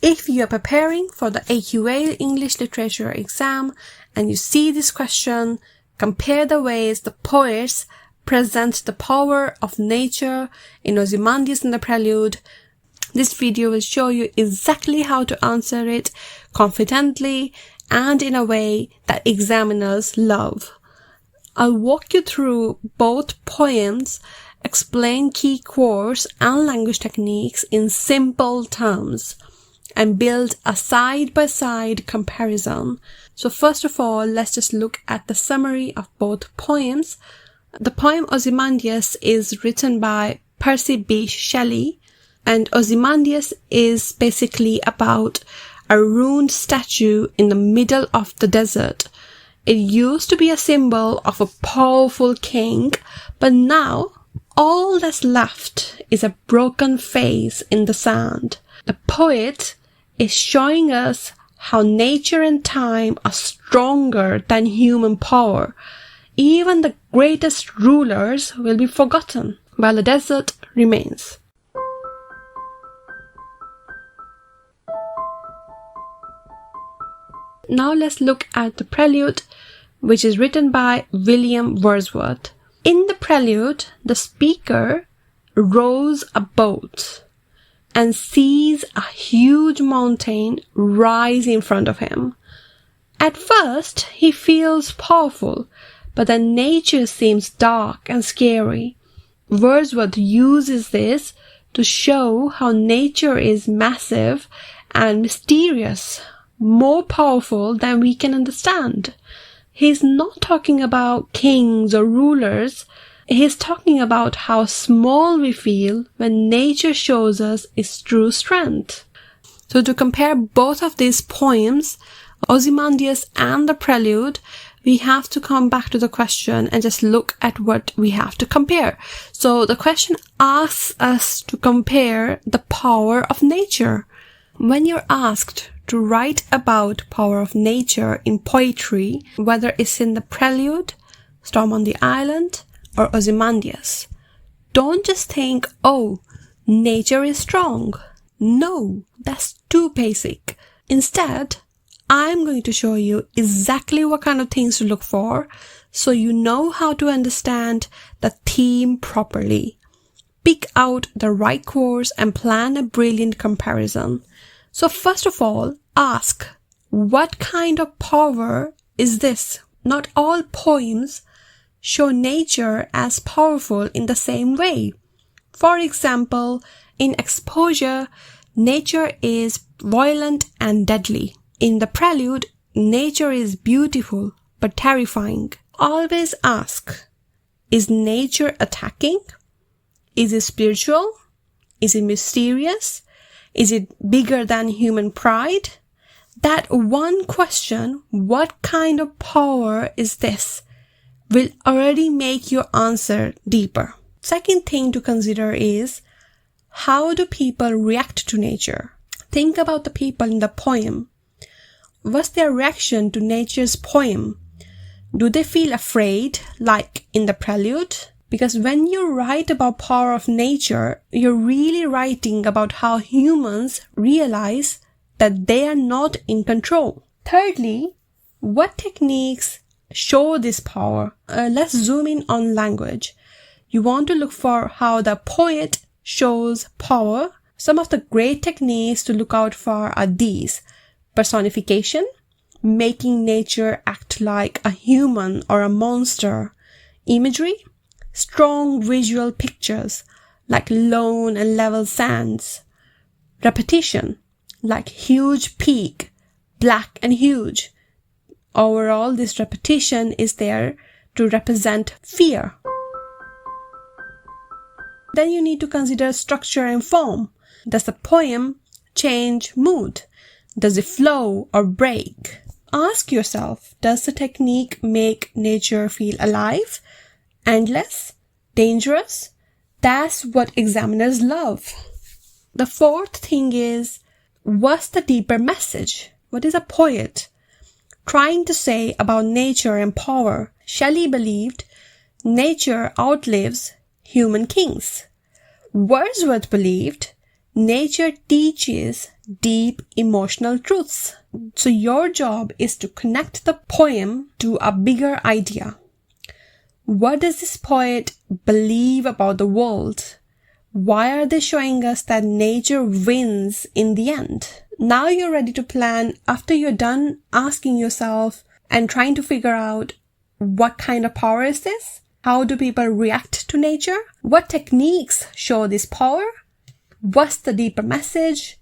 If you are preparing for the AQA English Literature exam and you see this question, compare the ways the poets present the power of nature in Ozymandias and The Prelude. This video will show you exactly how to answer it confidently and in a way that examiners love. I'll walk you through both poems, explain key quotes and language techniques in simple terms, and build a side-by-side comparison. So first of all, let's just look at the summary of both poems. The poem Ozymandias is written by Percy Bysshe Shelley, and Ozymandias is basically about a ruined statue in the middle of the desert. It used to be a symbol of a powerful king, but now all that's left is a broken face in the sand. The poet is showing us how nature and time are stronger than human power. Even the greatest rulers will be forgotten, while the desert remains. Now let's look at the Prelude, which is written by William Wordsworth. In the Prelude, the speaker rows a boat and sees a huge mountain rise in front of him. At first, he feels powerful, but then nature seems dark and scary. Wordsworth uses this to show how nature is massive and mysterious, more powerful than we can understand. He's not talking about kings or rulers. He's talking about how small we feel when nature shows us its true strength. So to compare both of these poems, Ozymandias and The Prelude, we have to come back to the question and just look at what we have to compare. So the question asks us to compare the power of nature. When you're asked to write about power of nature in poetry, whether it's in The Prelude, Storm on the Island, or Ozymandias, don't just think, oh, nature is strong. No, that's too basic. Instead, I'm going to show you exactly what kind of things to look for so you know how to understand the theme properly. Pick out the right quotes and plan a brilliant comparison. So first of all, ask, what kind of power is this? Not all poems show nature as powerful in the same way. For example, in Exposure, nature is violent and deadly. In The Prelude, nature is beautiful but terrifying. Always ask, is nature attacking? Is it spiritual? Is it mysterious? Is it bigger than human pride? That one question, what kind of power is this, will already make your answer deeper. Second thing to consider is, how do people react to nature? Think about the people in the poem. What's their reaction to nature's poem? Do they feel afraid, like in The Prelude? Because when you write about power of nature, you're really writing about how humans realize that they are not in control. Thirdly, what techniques show this power? Let's zoom in on language. You want to look for how the poet shows power. Some of the great techniques to look out for are these: personification, making nature act like a human or a monster; imagery, strong visual pictures like lone and level sands; repetition, like huge peak, black and huge. Overall, this repetition is there to represent fear. Then you need to consider structure and form. Does the poem change mood? Does it flow or break? Ask yourself, does the technique make nature feel alive, endless, dangerous? That's what examiners love. The fourth thing is, what's the deeper message? What is a poet trying to say about nature and power? Shelley believed nature outlives human kings. Wordsworth believed nature teaches deep emotional truths. So your job is to connect the poem to a bigger idea. What does this poet believe about the world? Why are they showing us that nature wins in the end? Now you're ready to plan after you're done asking yourself and trying to figure out what kind of power is this? How do people react to nature? What techniques show this power? What's the deeper message?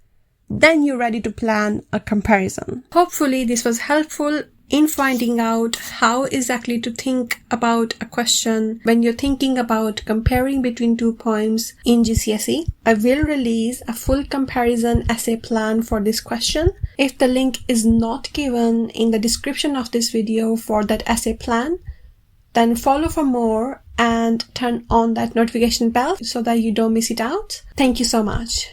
Then you're ready to plan a comparison. Hopefully this was helpful in finding out how exactly to think about a question when you're thinking about comparing between two poems in GCSE. I will release a full comparison essay plan for this question. If the link is not given in the description of this video for that essay plan, then follow for more and turn on that notification bell so that you don't miss it out. Thank you so much.